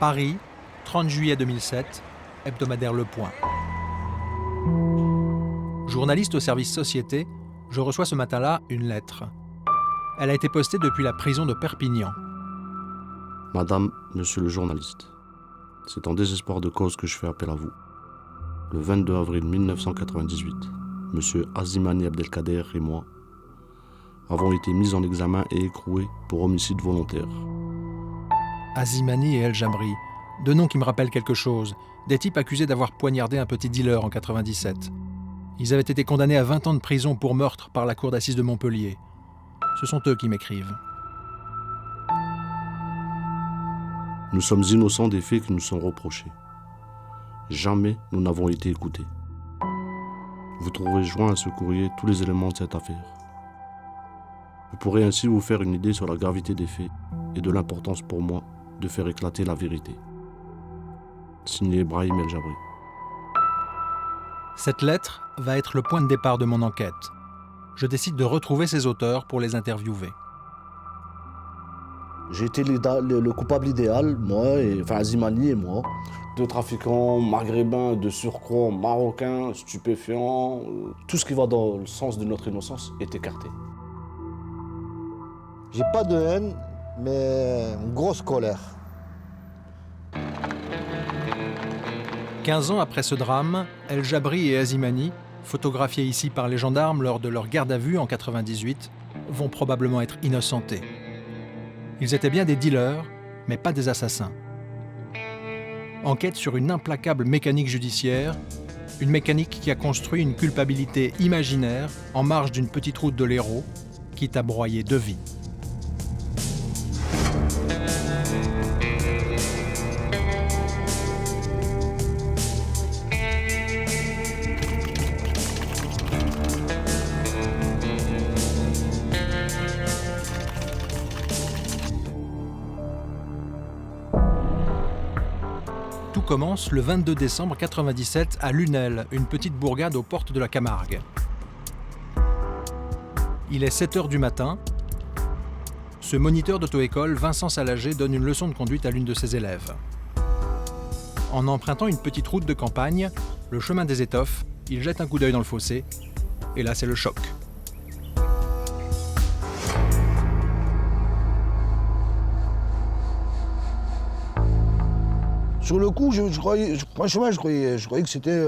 Paris, 30 juillet 2007, hebdomadaire Le Point. Journaliste au service société, je reçois ce matin-là une lettre. Elle a été postée depuis la prison de Perpignan. Madame, monsieur le journaliste, c'est en désespoir de cause que je fais appel à vous. Le 22 avril 1998, monsieur Azimani Abdelkader et moi avons été mis en examen et écroués pour homicide volontaire. Azimani et El Jabri, deux noms qui me rappellent quelque chose, des types accusés d'avoir poignardé un petit dealer en 97. Ils avaient été condamnés à 20 ans de prison pour meurtre par la cour d'assises de Montpellier. Ce sont eux qui m'écrivent. Nous sommes innocents des faits qui nous sont reprochés. Jamais nous n'avons été écoutés. Vous trouverez joint à ce courrier tous les éléments de cette affaire. Vous pourrez ainsi vous faire une idée sur la gravité des faits et de l'importance pour moi de faire éclater la vérité. Signé Brahim El Jabri. Cette lettre va être le point de départ de mon enquête. Je décide de retrouver ces auteurs pour les interviewer. J'ai été le coupable idéal, moi, Azimani et moi. De trafiquants maghrébins, de surcroît marocains, stupéfiants. Tout ce qui va dans le sens de notre innocence est écarté. J'ai pas de haine, mais une grosse colère. 15 ans après ce drame, El Jabri et Azimani, photographiés ici par les gendarmes lors de leur garde à vue en 98, vont probablement être innocentés. Ils étaient bien des dealers, mais pas des assassins. Enquête sur une implacable mécanique judiciaire, une mécanique qui a construit une culpabilité imaginaire en marge d'une petite route de l'Hérault, quitte à broyer 2 vies. Tout commence le 22 décembre 1997 à Lunel, une petite bourgade aux portes de la Camargue. Il est 7 h du matin. Ce moniteur d'auto-école, Vincent Salager, donne une leçon de conduite à l'une de ses élèves. En empruntant une petite route de campagne, le chemin des Étoffes, il jette un coup d'œil dans le fossé, et là c'est le choc. Sur le coup, je croyais que c'était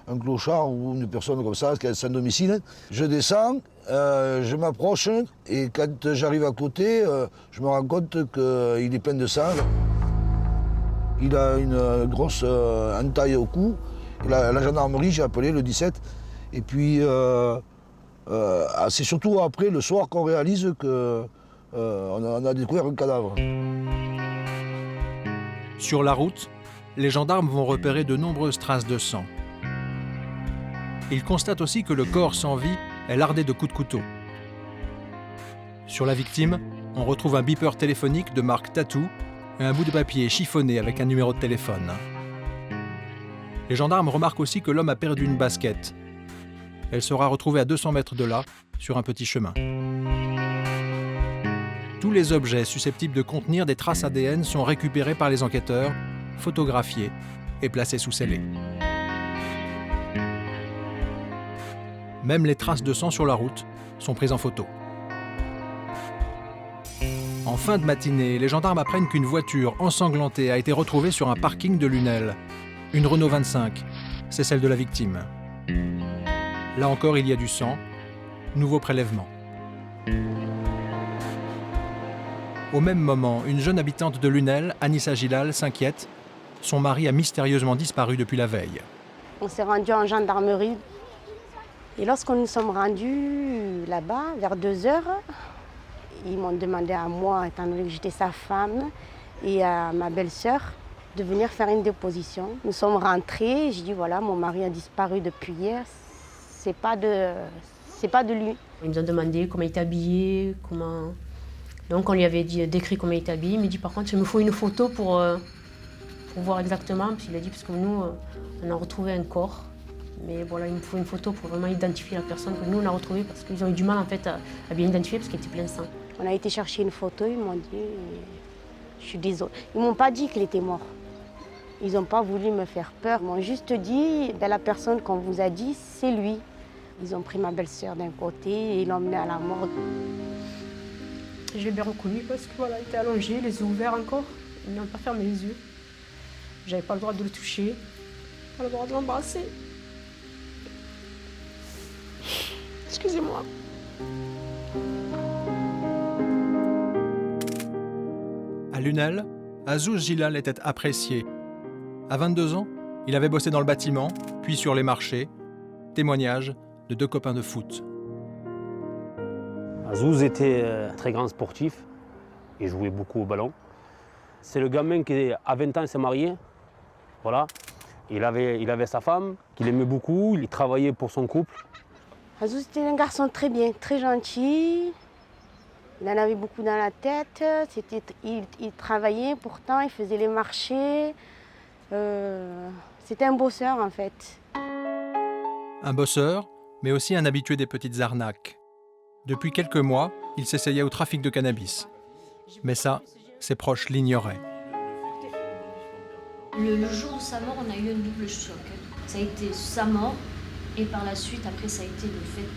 un clochard ou une personne comme ça, qui a sans domicile. Je descends, je m'approche, et quand j'arrive à côté, je me rends compte qu'il est plein de sang. Il a une grosse entaille au cou. Et la gendarmerie, j'ai appelé le 17. Et puis, c'est surtout après, le soir, qu'on réalise qu'on a découvert un cadavre. Sur la route, les gendarmes vont repérer de nombreuses traces de sang. Ils constatent aussi que le corps sans vie est lardé de coups de couteau. Sur la victime, on retrouve un beeper téléphonique de marque Tattoo et un bout de papier chiffonné avec un numéro de téléphone. Les gendarmes remarquent aussi que l'homme a perdu une basket. Elle sera retrouvée à 200 mètres de là, sur un petit chemin. Tous les objets susceptibles de contenir des traces ADN sont récupérés par les enquêteurs, photographiés et placés sous scellé. Même les traces de sang sur la route sont prises en photo. En fin de matinée, les gendarmes apprennent qu'une voiture ensanglantée a été retrouvée sur un parking de Lunel. Une Renault 25, c'est celle de la victime. Là encore, il y a du sang. Nouveau prélèvement. Au même moment, une jeune habitante de Lunel, Anissa Gilal, s'inquiète. Son mari a mystérieusement disparu depuis la veille. On s'est rendu en gendarmerie. Et lorsque nous sommes rendus là-bas, vers 2 heures, ils m'ont demandé à moi, étant donné que j'étais sa femme, et à ma belle-sœur, de venir faire une déposition. Nous sommes rentrés, j'ai dit voilà, mon mari a disparu depuis hier, c'est pas de lui. Ils nous ont demandé comment il était habillé, comment... Donc on lui avait décrit comment il était habillé, il m'a dit par contre il me faut une photo pour voir exactement, puis il a dit parce que nous on a retrouvé un corps, mais voilà il me faut une photo pour vraiment identifier la personne que nous on a retrouvée parce qu'ils ont eu du mal en fait à bien identifier parce qu'il était plein de sang. On a été chercher une photo, ils m'ont dit Je suis désolée. Ils m'ont pas dit qu'il était mort. Ils n'ont pas voulu me faire peur. Ils m'ont juste dit, la personne qu'on vous a dit, c'est lui. Ils ont pris ma belle-sœur d'un côté et ils l'ont emmené à la morgue. Je l'ai bien reconnu parce que voilà, il était allongé, les yeux ouverts encore. Ils n'ont pas fermé les yeux. J'avais pas le droit de le toucher, pas le droit de l'embrasser. Excusez-moi. À Lunel, Azouz Gilal était apprécié. À 22 ans, il avait bossé dans le bâtiment, puis sur les marchés. Témoignage de 2 copains de foot. Azouz était un très grand sportif. Il jouait beaucoup au ballon. C'est le gamin qui, à 20 ans, s'est marié. Voilà. Il avait sa femme, qu'il aimait beaucoup. Il travaillait pour son couple. Azouz était un garçon très bien, très gentil. Il en avait beaucoup dans la tête. Il travaillait pourtant, il faisait les marchés. C'était un bosseur en fait. Un bosseur, mais aussi un habitué des petites arnaques. Depuis quelques mois, il s'essayait au trafic de cannabis. Mais ça, ses proches l'ignoraient. Le jour de sa mort, on a eu un double choc. Ça a été sa mort et par la suite, après, ça a été le fait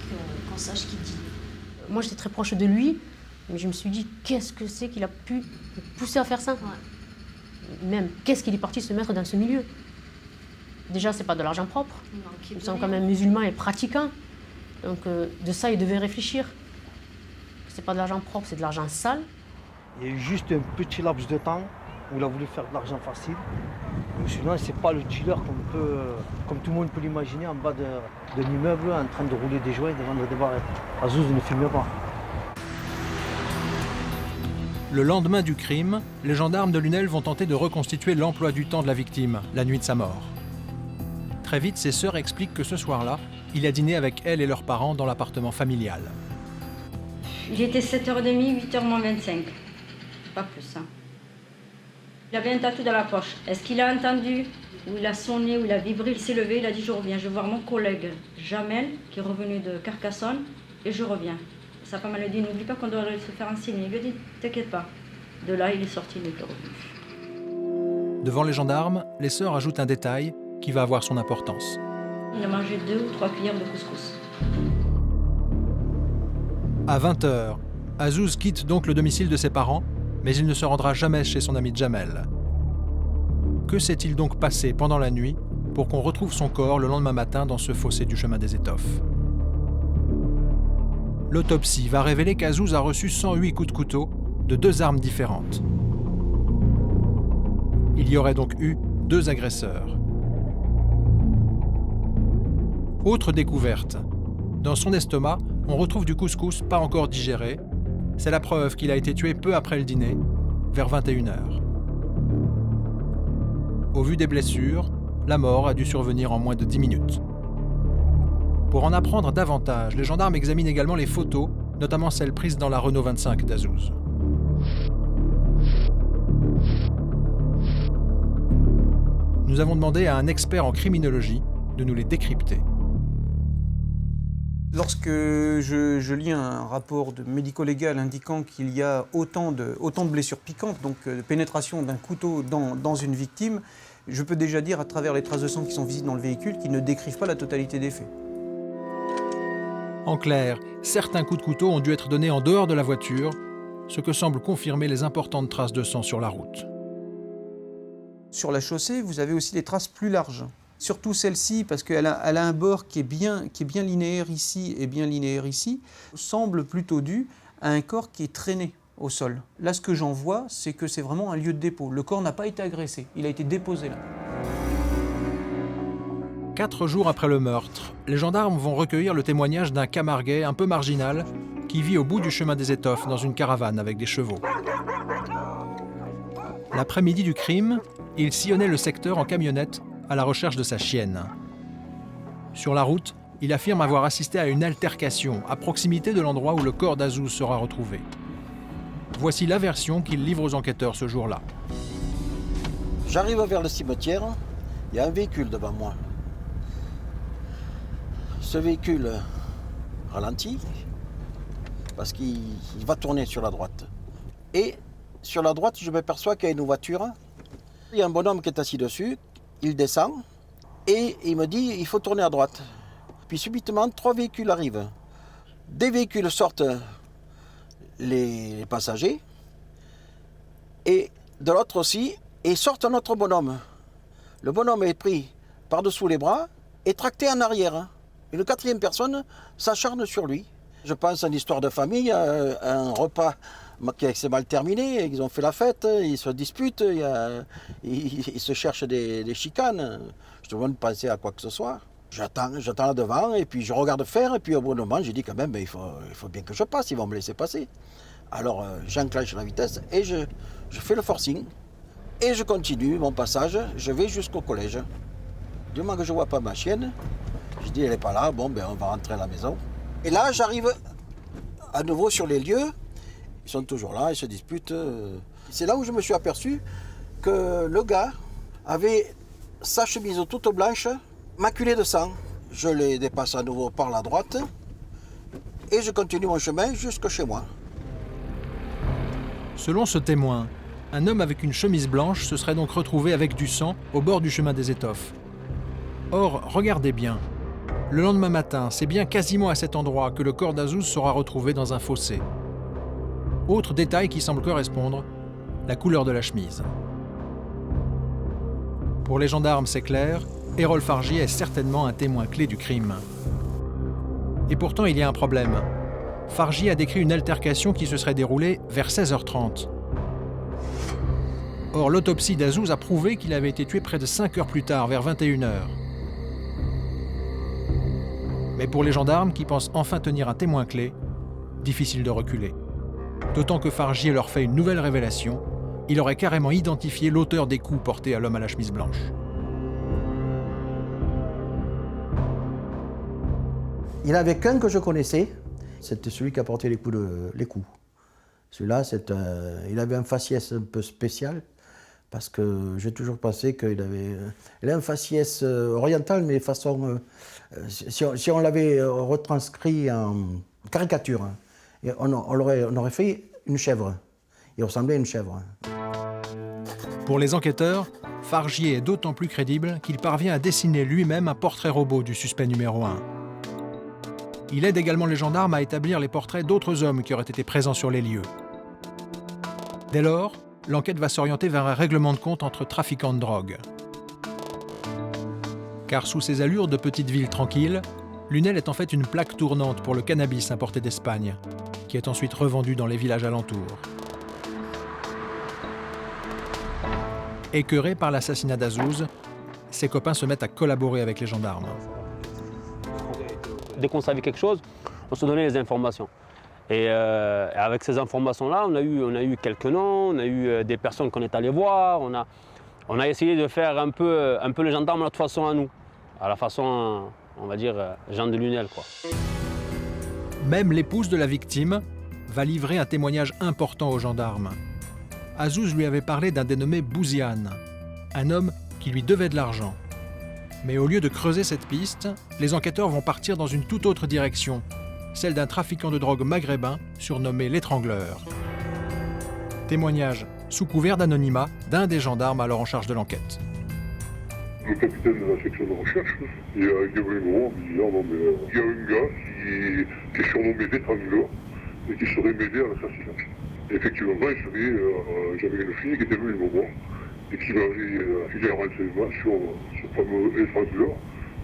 qu'on sache qu'il dit. Moi, j'étais très proche de lui, mais je me suis dit, qu'est-ce que c'est qu'il a pu me pousser à faire ça? Ouais. Même, qu'est-ce qu'il est parti se mettre dans ce milieu? Déjà, c'est pas de l'argent propre. Nous sommes quand même musulmans et pratiquants. Donc, de ça, il devait réfléchir. C'est pas de l'argent propre, c'est de l'argent sale. Il y a eu juste un petit laps de temps où il a voulu faire de l'argent facile. Je me suis dit, non, c'est pas le dealer comme tout le monde peut l'imaginer, en bas d'un immeuble, en train de rouler des joints, de vendre des barrettes. Azouz ne filmait pas. Le lendemain du crime, les gendarmes de Lunel vont tenter de reconstituer l'emploi du temps de la victime, la nuit de sa mort. Très vite, ses sœurs expliquent que ce soir-là, il a dîné avec elle et leurs parents dans l'appartement familial. Il était 7h30, 8h moins 25. Pas plus, hein. Il avait un tatou dans la poche. Est-ce qu'il a entendu, ou il a sonné, ou il a vibré, il s'est levé, il a dit je reviens. Je vais voir mon collègue Jamel, qui est revenu de Carcassonne, et je reviens. Sa femme m'a dit, n'oublie pas qu'on doit se faire enseigner. Il lui a dit, t'inquiète pas. De là, il est sorti, il est revenu. Devant les gendarmes, les sœurs ajoutent un détail qui va avoir son importance. Il a mangé 2 ou 3 cuillères de couscous. À 20h, Azouz quitte donc le domicile de ses parents, mais il ne se rendra jamais chez son ami Jamel. Que s'est-il donc passé pendant la nuit pour qu'on retrouve son corps le lendemain matin dans ce fossé du chemin des Étoffes? L'autopsie va révéler qu'Azouz a reçu 108 coups de couteau de 2 armes différentes. Il y aurait donc eu 2 agresseurs. Autre découverte. Dans son estomac, on retrouve du couscous pas encore digéré. C'est la preuve qu'il a été tué peu après le dîner, vers 21h. Au vu des blessures, la mort a dû survenir en moins de 10 minutes. Pour en apprendre davantage, les gendarmes examinent également les photos, notamment celles prises dans la Renault 25 d'Azouz. Nous avons demandé à un expert en criminologie de nous les décrypter. Lorsque je lis un rapport médico-légal indiquant qu'il y a autant de blessures piquantes, donc de pénétration d'un couteau dans une victime, je peux déjà dire à travers les traces de sang qui sont visibles dans le véhicule qu'ils ne décrivent pas la totalité des faits. En clair, certains coups de couteau ont dû être donnés en dehors de la voiture, ce que semblent confirmer les importantes traces de sang sur la route. Sur la chaussée, vous avez aussi des traces plus larges. Surtout celle-ci, parce qu'elle a un bord qui est bien linéaire ici et bien linéaire ici, semble plutôt dû à un corps qui est traîné au sol. Là, ce que j'en vois, c'est que c'est vraiment un lieu de dépôt. Le corps n'a pas été agressé, il a été déposé là. 4 jours après le meurtre, les gendarmes vont recueillir le témoignage d'un Camarguais un peu marginal qui vit au bout du chemin des Étoffes dans une caravane avec des chevaux. L'après-midi du crime, il sillonnait le secteur en camionnette à la recherche de sa chienne. Sur la route, il affirme avoir assisté à une altercation à proximité de l'endroit où le corps d'Azouz sera retrouvé. Voici la version qu'il livre aux enquêteurs ce jour-là. J'arrive vers le cimetière, il y a un véhicule devant moi. Ce véhicule ralentit parce qu'il va tourner sur la droite. Et Sur la droite, je m'aperçois qu'il y a une voiture. Il y a un bonhomme qui est assis dessus. Il descend et il me dit il faut tourner à droite. Puis subitement, 3 véhicules arrivent. Des véhicules sortent les passagers et de l'autre aussi, et sortent un autre bonhomme. Le bonhomme est pris par-dessous les bras et tracté en arrière. Une 4e personne s'acharne sur lui. Je pense à une histoire de famille, un repas qui s'est mal terminé, ils ont fait la fête, ils se disputent, ils se cherchent des chicanes. Je te demande de penser à quoi que ce soit. J'attends là devant et puis je regarde faire et puis au bout d'un moment j'ai dit quand même il faut bien que je passe, ils vont me laisser passer. Alors j'enclenche la vitesse et je fais le forcing et je continue mon passage, je vais jusqu'au collège. Du moment que je ne vois pas ma chienne, je dis elle n'est pas là, bon ben on va rentrer à la maison. Et là j'arrive à nouveau sur les lieux, ils sont toujours là, ils se disputent. C'est là où je me suis aperçu que le gars avait sa chemise toute blanche, maculée de sang. Je les dépasse à nouveau par la droite et je continue mon chemin jusque chez moi. Selon ce témoin, un homme avec une chemise blanche se serait donc retrouvé avec du sang au bord du chemin des Étoffes. Or, regardez bien, le lendemain matin, c'est bien quasiment à cet endroit que le corps d'Azouz sera retrouvé dans un fossé. Autre détail qui semble correspondre, la couleur de la chemise. Pour les gendarmes, c'est clair, Errol Fargy est certainement un témoin clé du crime. Et pourtant, il y a un problème. Fargy a décrit une altercation qui se serait déroulée vers 16h30. Or, l'autopsie d'Azouz a prouvé qu'il avait été tué près de 5 heures plus tard, vers 21h. Mais pour les gendarmes qui pensent enfin tenir un témoin clé, difficile de reculer. D'autant que Fargy leur fait une nouvelle révélation, il aurait carrément identifié l'auteur des coups portés à l'homme à la chemise blanche. Il n'y en avait qu'un que je connaissais, c'était celui qui a porté les coups. Celui-là, il avait un faciès un peu spécial, parce que j'ai toujours pensé qu'il avait un faciès oriental, mais façon... si on l'avait retranscrit en caricature, hein, on aurait fait une chèvre. Il ressemblait à une chèvre. Pour les enquêteurs, Fargy est d'autant plus crédible qu'il parvient à dessiner lui-même un portrait robot du suspect numéro 1. Il aide également les gendarmes à établir les portraits d'autres hommes qui auraient été présents sur les lieux. Dès lors, l'enquête va s'orienter vers un règlement de compte entre trafiquants de drogue. Car sous ses allures de petite ville tranquille, Lunel est en fait une plaque tournante pour le cannabis importé d'Espagne, qui est ensuite revendu dans les villages alentours. Écœurés par l'assassinat d'Azouz, ses copains se mettent à collaborer avec les gendarmes. Dès qu'on savait quelque chose, on se donnait les informations. Et avec ces informations-là, on a eu quelques noms, on a eu des personnes qu'on est allé voir, on a essayé de faire un peu les gendarmes à notre façon à nous, à la façon, on va dire, Jean de Lunel, quoi. Même l'épouse de la victime va livrer un témoignage important aux gendarmes. Azouz lui avait parlé d'un dénommé Bouziane, un homme qui lui devait de l'argent. Mais au lieu de creuser cette piste, les enquêteurs vont partir dans une toute autre direction, celle d'un trafiquant de drogue maghrébin surnommé l'Étrangleur. Témoignage sous couvert d'anonymat d'un des gendarmes alors en charge de l'enquête. Le capitaine de la section de recherche, il y a Gabriel Moreau, il dit il y a un gars qui est surnommé l'Étrangleur et qui serait mêlé à l'assassinat. Effectivement, j'avais une fille qui était venue me voir et qui m'avait filé un renseignement sur ce fameux étrangleur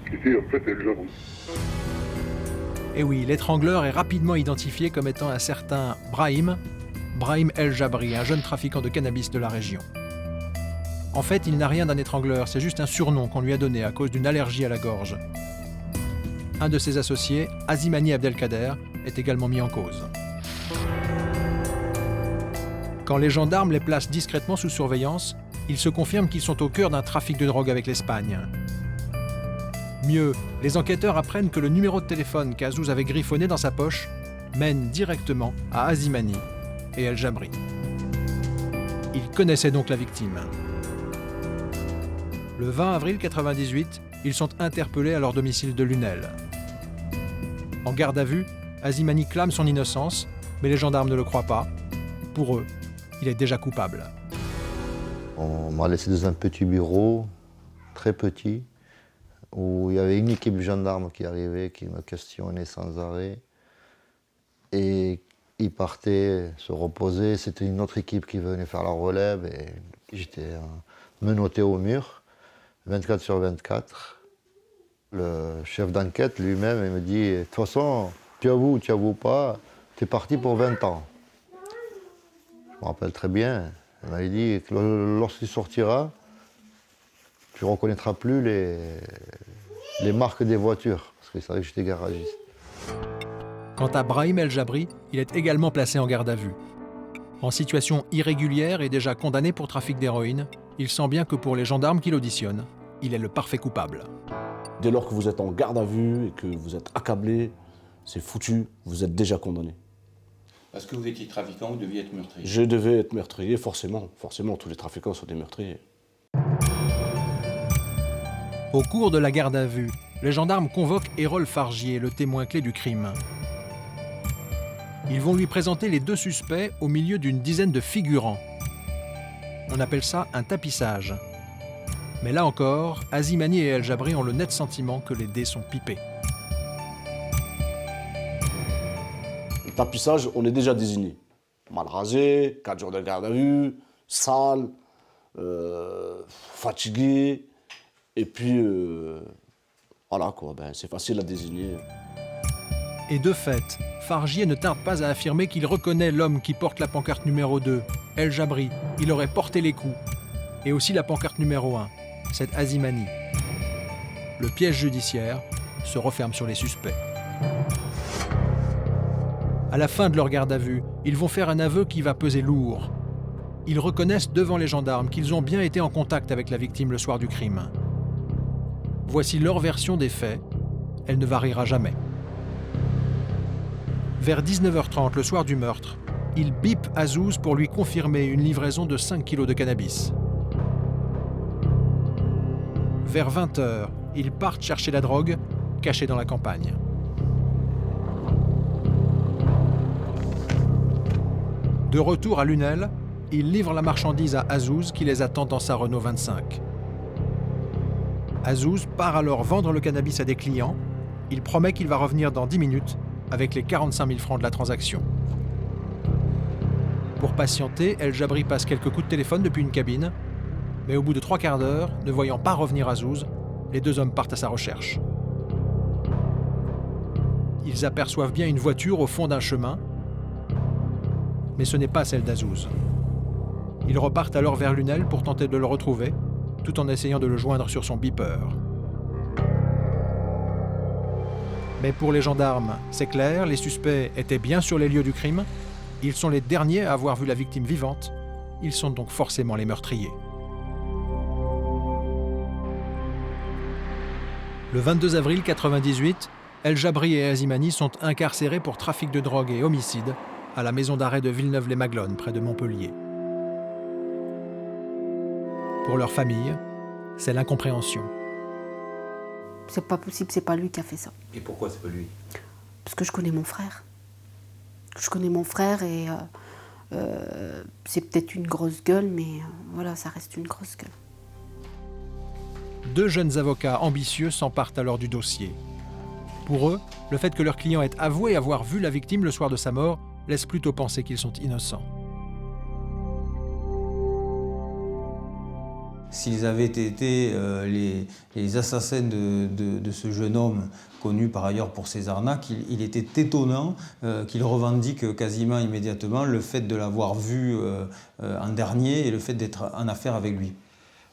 qui était en fait El Jabri. Et oui, l'étrangleur est rapidement identifié comme étant un certain Brahim El Jabri, un jeune trafiquant de cannabis de la région. En fait, il n'a rien d'un étrangleur, c'est juste un surnom qu'on lui a donné à cause d'une allergie à la gorge. Un de ses associés, Azimani Abdelkader, est également mis en cause. Quand les gendarmes les placent discrètement sous surveillance, il se confirme qu'ils sont au cœur d'un trafic de drogue avec l'Espagne. Mieux, les enquêteurs apprennent que le numéro de téléphone qu'Azouz avait griffonné dans sa poche mène directement à Azimani et El Jabri. Ils connaissaient donc la victime. Le 20 avril 1998, ils sont interpellés à leur domicile de Lunel. En garde à vue, Azimani clame son innocence, mais les gendarmes ne le croient pas. Pour eux, il est déjà coupable. On m'a laissé dans un petit bureau, très petit, où il y avait une équipe de gendarmes qui arrivait, qui me questionnait sans arrêt. Et ils partaient se reposer, c'était une autre équipe qui venait faire la relève, et j'étais menotté au mur, 24 sur 24. Le chef d'enquête lui-même, il me dit, de toute façon, tu avoues pas, tu es parti pour 20 ans. Je me rappelle très bien. Il m'avait dit que lorsqu'il sortira, tu ne reconnaîtras plus les marques des voitures, parce qu'il savait que j'étais garagiste. Quant à Brahim El Jabri, il est également placé en garde à vue. En situation irrégulière et déjà condamné pour trafic d'héroïne, il sent bien que pour les gendarmes qui l'auditionnent, il est le parfait coupable. Dès lors que vous êtes en garde à vue et que vous êtes accablé, c'est foutu, vous êtes déjà condamné. Parce que vous étiez trafiquant, vous deviez être meurtrier. Je devais être meurtrier, forcément. Forcément, tous les trafiquants sont des meurtriers. Au cours de la garde à vue, les gendarmes convoquent Erol Fargier, le témoin clé du crime. Ils vont lui présenter les 2 suspects au milieu d'une dizaine de figurants. On appelle ça un tapissage. Mais là encore, Azimani et El Jabri ont le net sentiment que les dés sont pipés. Le tapissage, on est déjà désigné. Mal rasé, 4 jours de garde à vue, sale, fatigué, et puis voilà quoi, c'est facile à désigner. Et de fait, Fargier ne tarde pas à affirmer qu'il reconnaît l'homme qui porte la pancarte numéro 2, El Jabri. Il aurait porté les coups. Et aussi la pancarte numéro 1, c'est Azimani. Le piège judiciaire se referme sur les suspects. À la fin de leur garde à vue, ils vont faire un aveu qui va peser lourd. Ils reconnaissent devant les gendarmes qu'ils ont bien été en contact avec la victime le soir du crime. Voici leur version des faits. Elle ne variera jamais. Vers 19h30, le soir du meurtre, ils bipent Azouz pour lui confirmer une livraison de 5 kilos de cannabis. Vers 20h, ils partent chercher la drogue, cachée dans la campagne. De retour à Lunel, ils livrent la marchandise à Azouz qui les attend dans sa Renault 25. Azouz part alors vendre le cannabis à des clients. Il promet qu'il va revenir dans 10 minutes avec les 45 000 francs de la transaction. Pour patienter, El Jabri passe quelques coups de téléphone depuis une cabine, mais au bout de 3 quarts d'heure, ne voyant pas revenir Azouz, les 2 hommes partent à sa recherche. Ils aperçoivent bien une voiture au fond d'un chemin, mais ce n'est pas celle d'Azouz. Ils repartent alors vers Lunel pour tenter de le retrouver, tout en essayant de le joindre sur son beeper. Mais pour les gendarmes, c'est clair, les suspects étaient bien sur les lieux du crime. Ils sont les derniers à avoir vu la victime vivante. Ils sont donc forcément les meurtriers. Le 22 avril 1998, El Jabri et Azimani sont incarcérés pour trafic de drogue et homicide à la maison d'arrêt de Villeneuve-les-Maglones, près de Montpellier. Pour leur famille, c'est l'incompréhension. C'est pas possible, c'est pas lui qui a fait ça. Et pourquoi c'est pas lui? Parce que je connais mon frère. Je connais mon frère et c'est peut-être une grosse gueule, mais voilà, ça reste une grosse gueule. 2 jeunes avocats ambitieux s'emparent alors du dossier. Pour eux, le fait que leur client ait avoué avoir vu la victime le soir de sa mort laisse plutôt penser qu'ils sont innocents. S'ils avaient été les assassins de ce jeune homme, connu par ailleurs pour ses arnaques, il était étonnant qu'ils revendiquent quasiment immédiatement le fait de l'avoir vu en dernier et le fait d'être en affaire avec lui.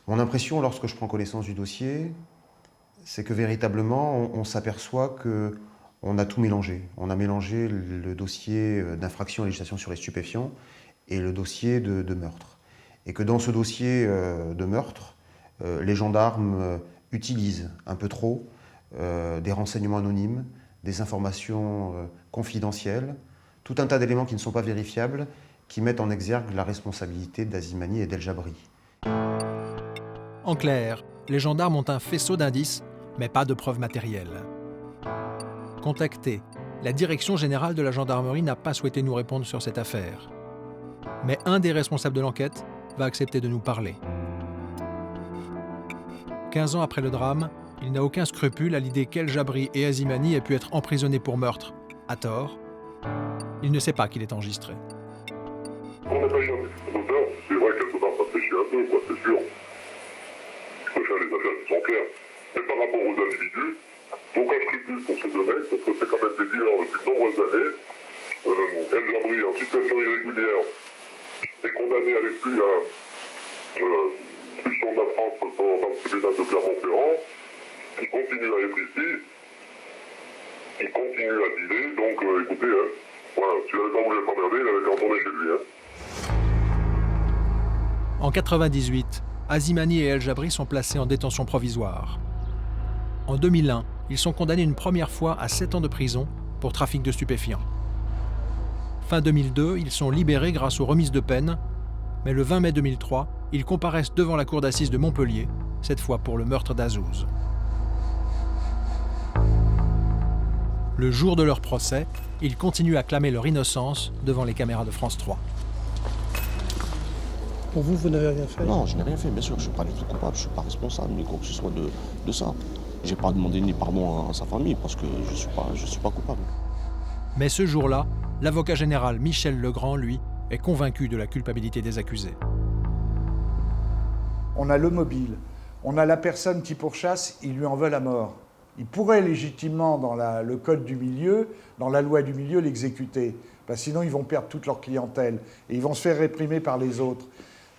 Mon impression, lorsque je prends connaissance du dossier, c'est que véritablement, on s'aperçoit qu'on a tout mélangé. On a mélangé le dossier d'infraction à législation sur les stupéfiants et le dossier de meurtre. Et que dans ce dossier de meurtre, les gendarmes utilisent un peu trop des renseignements anonymes, des informations confidentielles, tout un tas d'éléments qui ne sont pas vérifiables, qui mettent en exergue la responsabilité d'Azimani et d'El Jabri. En clair, les gendarmes ont un faisceau d'indices, mais pas de preuves matérielles. Contacté, la direction générale de la gendarmerie n'a pas souhaité nous répondre sur cette affaire. Mais un des responsables de l'enquête va accepter de nous parler. 15 ans après le drame, il n'a aucun scrupule à l'idée qu'El Jabri et Azimani aient pu être emprisonnés pour meurtre, à tort. Il ne sait pas qu'il est enregistré. On n'a pas eu un auteur, c'est vrai qu'elle peut réfléchir un peu, quoi, c'est sûr. Je préfère les affaires qui sont claires. Mais par rapport aux individus, aucun scrupule pour ces deux mecs, parce que c'est quand même des dealers depuis de nombreuses années. El Jabri, en situation irrégulière, est condamné avec lui à expulsion de la France dans le tribunal de Clermont-Ferrand. Il continue à être ici. Il continue à dealer. Donc, écoutez, voilà, si il n'avait pas voulu être emmerdé, il avait qu'à retourner chez lui. En 98, Azimani et El Jabri sont placés en détention provisoire. En 2001, ils sont condamnés une première fois à 7 ans de prison pour trafic de stupéfiants. Fin 2002, ils sont libérés grâce aux remises de peine, mais le 20 mai 2003, ils comparaissent devant la cour d'assises de Montpellier, cette fois pour le meurtre d'Azouz. Le jour de leur procès, ils continuent à clamer leur innocence devant les caméras de France 3. Pour vous, vous n'avez rien fait? Non, je n'ai rien fait, bien sûr. Je ne suis pas du tout coupable, je ne suis pas responsable, ni quoi que ce soit de ça. Je n'ai pas demandé ni pardon à sa famille, parce que je ne suis pas coupable. Mais ce jour-là, l'avocat général Michel Legrand, lui, est convaincu de la culpabilité des accusés. On a le mobile, on a la personne qui pourchasse, ils lui en veulent à mort. Ils pourraient légitimement, dans le code du milieu, dans la loi du milieu, l'exécuter. Parce que sinon, ils vont perdre toute leur clientèle et ils vont se faire réprimer par les autres.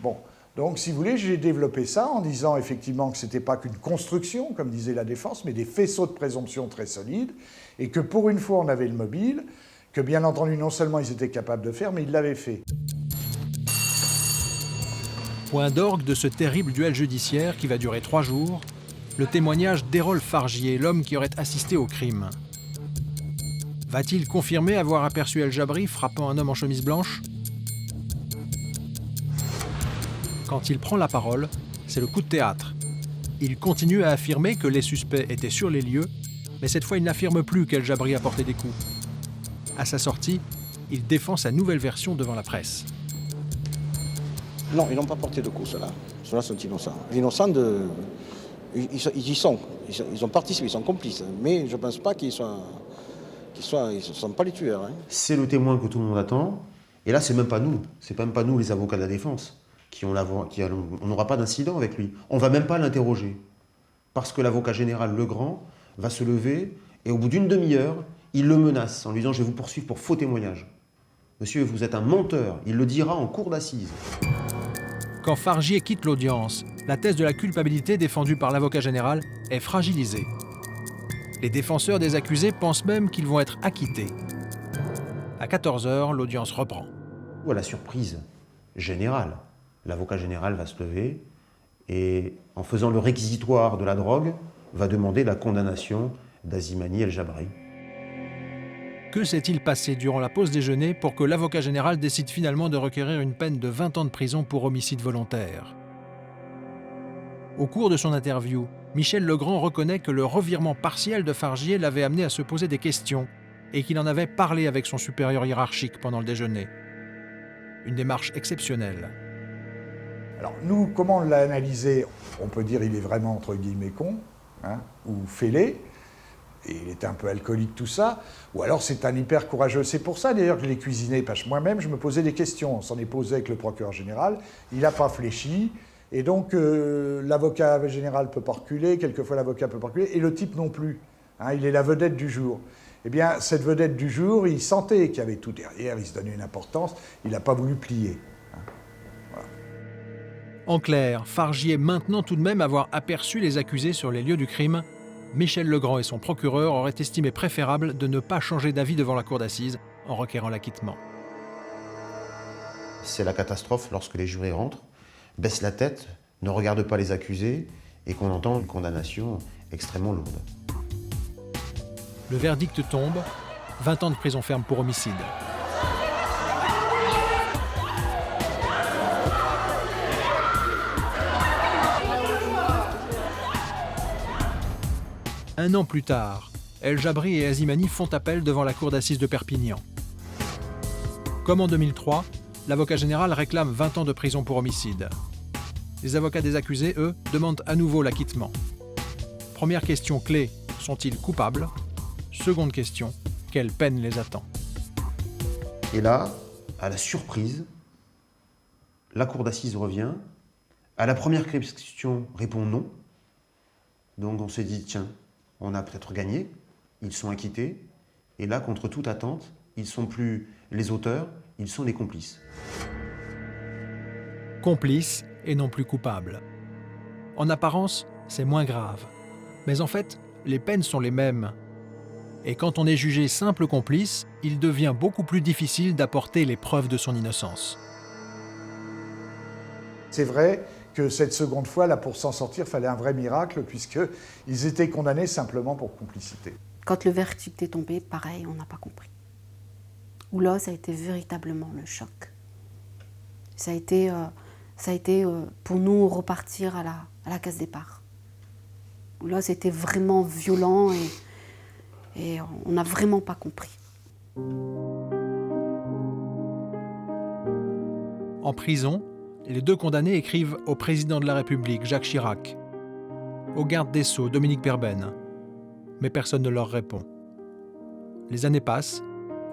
Bon, donc si vous voulez, j'ai développé ça en disant effectivement que ce n'était pas qu'une construction, comme disait la défense, mais des faisceaux de présomption très solides, et que pour une fois, on avait le mobile, que bien entendu, non seulement ils étaient capables de faire, mais ils l'avaient fait. Point d'orgue de ce terrible duel judiciaire qui va durer 3 jours, le témoignage d'Errol Fargier, l'homme qui aurait assisté au crime. Va-t-il confirmer avoir aperçu El Jabri frappant un homme en chemise blanche? Quand il prend la parole, c'est le coup de théâtre. Il continue à affirmer que les suspects étaient sur les lieux, mais cette fois il n'affirme plus qu'El Jabri a porté des coups. À sa sortie, il défend sa nouvelle version devant la presse. Non, ils n'ont pas porté de coups, ceux-là. Ceux-là sont innocents. Innocents de... Ils y sont. Ils ont participé, ils sont complices. Mais je ne pense pas qu'ils ne sont pas les tueurs. Hein. C'est le témoin que tout le monde attend. Et là, c'est même pas nous. C'est même pas nous, les avocats de la défense, on n'aura pas d'incident avec lui. On ne va même pas l'interroger. Parce que l'avocat général Legrand va se lever et au bout d'une demi-heure, il le menace en lui disant « Je vais vous poursuivre pour faux témoignage. Monsieur, vous êtes un menteur. » Il le dira en cour d'assises. Quand Fargier quitte l'audience, la thèse de la culpabilité défendue par l'avocat général est fragilisée. Les défenseurs des accusés pensent même qu'ils vont être acquittés. À 14h, l'audience reprend. À la surprise générale, l'avocat général va se lever et, en faisant le réquisitoire de la drogue, va demander la condamnation d'Azimani El Jabri. Que s'est-il passé durant la pause déjeuner pour que l'avocat général décide finalement de requérir une peine de 20 ans de prison pour homicide volontaire? Au cours de son interview, Michel Legrand reconnaît que le revirement partiel de Fargier l'avait amené à se poser des questions et qu'il en avait parlé avec son supérieur hiérarchique pendant le déjeuner. Une démarche exceptionnelle. Alors nous, comment on l'a analysé? On peut dire qu'il est vraiment entre guillemets con, hein, ou fêlé. Et il était un peu alcoolique, tout ça, ou alors c'est un hyper courageux. C'est pour ça d'ailleurs que je l'ai cuisiné, parce que moi-même je me posais des questions. On s'en est posé avec le procureur général, il n'a pas fléchi, et donc l'avocat général ne peut pas reculer, quelquefois l'avocat ne peut pas reculer, et le type non plus. Hein, il est la vedette du jour. Eh bien, cette vedette du jour, il sentait qu'il y avait tout derrière, il se donnait une importance, il n'a pas voulu plier. Hein. Voilà. En clair, Fargier maintenant tout de même avoir aperçu les accusés sur les lieux du crime, Michel Legrand et son procureur auraient estimé préférable de ne pas changer d'avis devant la cour d'assises en requérant l'acquittement. C'est la catastrophe lorsque les jurés rentrent, baissent la tête, ne regardent pas les accusés et qu'on entend une condamnation extrêmement lourde. Le verdict tombe, 20 ans de prison ferme pour homicide. Un an plus tard, El Jabri et Azimani font appel devant la cour d'assises de Perpignan. Comme en 2003, l'avocat général réclame 20 ans de prison pour homicide. Les avocats des accusés, eux, demandent à nouveau l'acquittement. Première question clé, sont-ils coupables? Seconde question, quelle peine les attend? Et là, à la surprise, la cour d'assises revient. À la première question, répond non. Donc on s'est dit, tiens, on a peut-être gagné. Ils sont acquittés. Et là, contre toute attente, ils ne sont plus les auteurs, ils sont les complices. Complices et non plus coupables. En apparence, c'est moins grave. Mais en fait, les peines sont les mêmes. Et quand on est jugé simple complice, il devient beaucoup plus difficile d'apporter les preuves de son innocence. C'est vrai que cette seconde fois, là, pour s'en sortir, il fallait un vrai miracle, puisqu'ils étaient condamnés simplement pour complicité. Quand le verdict est tombé, pareil, on n'a pas compris. Où là, ça a été véritablement le choc. Ça a été pour nous repartir à la case départ. Où là, c'était vraiment violent et on n'a vraiment pas compris. En prison, les deux condamnés écrivent au président de la République, Jacques Chirac, au garde des Sceaux, Dominique Perben, mais personne ne leur répond. Les années passent,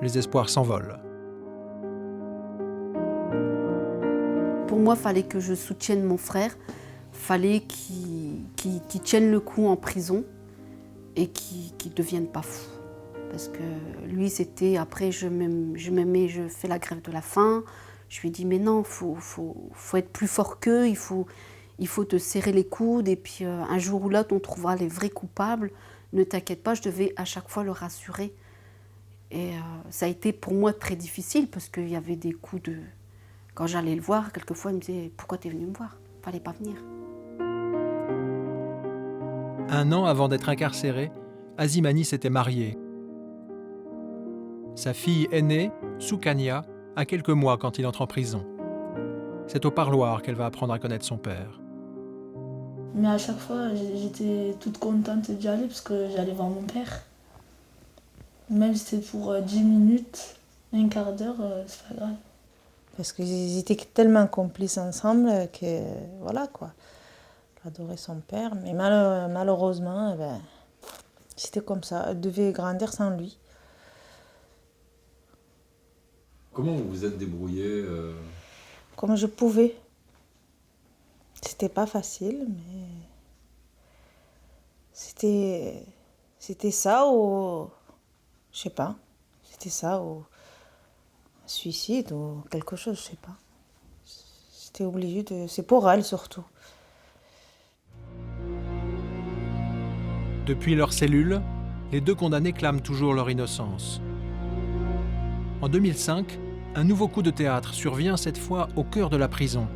les espoirs s'envolent. Pour moi, il fallait que je soutienne mon frère, il fallait qu'il tienne le coup en prison et qu'il ne devienne pas fou. Parce que lui, c'était, après, je fais la grève de la faim. Je lui ai dit, mais non, faut être plus fort qu'eux, il faut te serrer les coudes, et puis un jour ou l'autre, on trouvera les vrais coupables. Ne t'inquiète pas, je devais à chaque fois le rassurer. Et ça a été pour moi très difficile, parce qu'il y avait des coups de... Quand j'allais le voir, quelquefois, il me disait, pourquoi t'es venu me voir? Fallait pas venir. 1 an avant d'être incarcéré, Azimani s'était marié. Sa fille aînée, Soukania, a quelques mois quand il entre en prison. C'est au parloir qu'elle va apprendre à connaître son père. Mais à chaque fois, j'étais toute contente d'y aller parce que j'allais voir mon père. Même si c'était pour 10 minutes, un quart d'heure, c'est pas grave. Parce qu'ils étaient tellement complices ensemble que, voilà quoi. J'adorais son père, mais malheureusement, c'était comme ça. Elle devait grandir sans lui. Comment vous vous êtes débrouillé Comme je pouvais. C'était pas facile, mais c'était ça ou je sais pas. C'était ça ou un suicide ou quelque chose, je sais pas. J'étais obligée de. C'est pour elle surtout. Depuis leur cellule, les deux condamnés clament toujours leur innocence. En 2005, un nouveau coup de théâtre survient cette fois au cœur de la prison.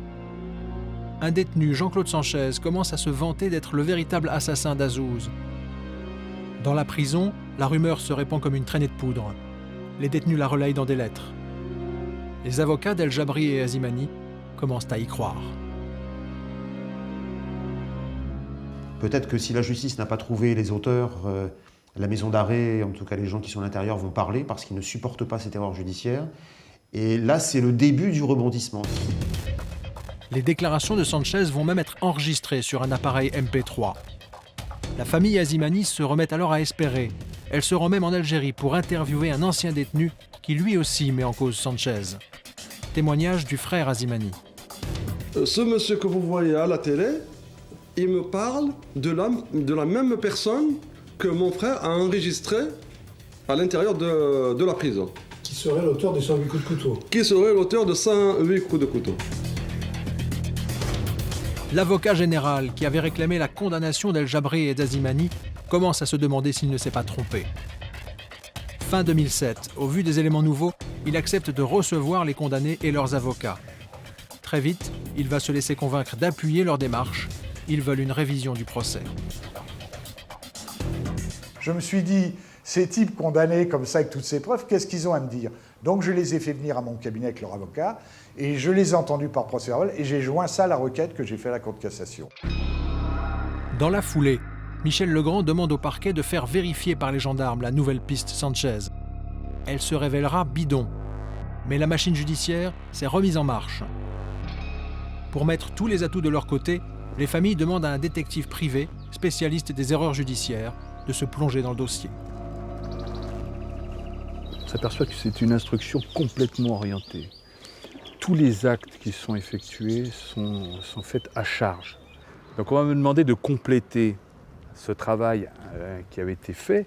Un détenu, Jean-Claude Sanchez, commence à se vanter d'être le véritable assassin d'Azouz. Dans la prison, la rumeur se répand comme une traînée de poudre. Les détenus la relayent dans des lettres. Les avocats d'El Jabri et Azimani commencent à y croire. Peut-être que si la justice n'a pas trouvé les auteurs, la maison d'arrêt, en tout cas les gens qui sont à l'intérieur, vont parler parce qu'ils ne supportent pas cette erreur judiciaire. Et là, c'est le début du rebondissement. Les déclarations de Sanchez vont même être enregistrées sur un appareil MP3. La famille Azimani se remet alors à espérer. Elle se rend même en Algérie pour interviewer un ancien détenu qui lui aussi met en cause Sanchez. Témoignage du frère Azimani. Ce monsieur que vous voyez à la télé, il me parle de la même personne que mon frère a enregistré à l'intérieur de la prison. Qui serait l'auteur des 108 coups de couteau. Qui serait l'auteur de 108 coups de couteau. L'avocat général qui avait réclamé la condamnation d'El Jabri et d'Azimani commence à se demander s'il ne s'est pas trompé. Fin 2007, au vu des éléments nouveaux, il accepte de recevoir les condamnés et leurs avocats. Très vite, il va se laisser convaincre d'appuyer leur démarche. Ils veulent une révision du procès. Je me suis dit, ces types condamnés comme ça avec toutes ces preuves, qu'est-ce qu'ils ont à me dire? Donc je les ai fait venir à mon cabinet avec leur avocat et je les ai entendus par procès-verbal et j'ai joint ça à la requête que j'ai fait à la Cour de cassation. Dans la foulée, Michel Legrand demande au parquet de faire vérifier par les gendarmes la nouvelle piste Sanchez. Elle se révélera bidon. Mais la machine judiciaire s'est remise en marche. Pour mettre tous les atouts de leur côté, les familles demandent à un détective privé, spécialiste des erreurs judiciaires, de se plonger dans le dossier. On s'aperçoit que c'est une instruction complètement orientée. Tous les actes qui sont effectués sont faits à charge. Donc on va me demander de compléter ce travail qui avait été fait.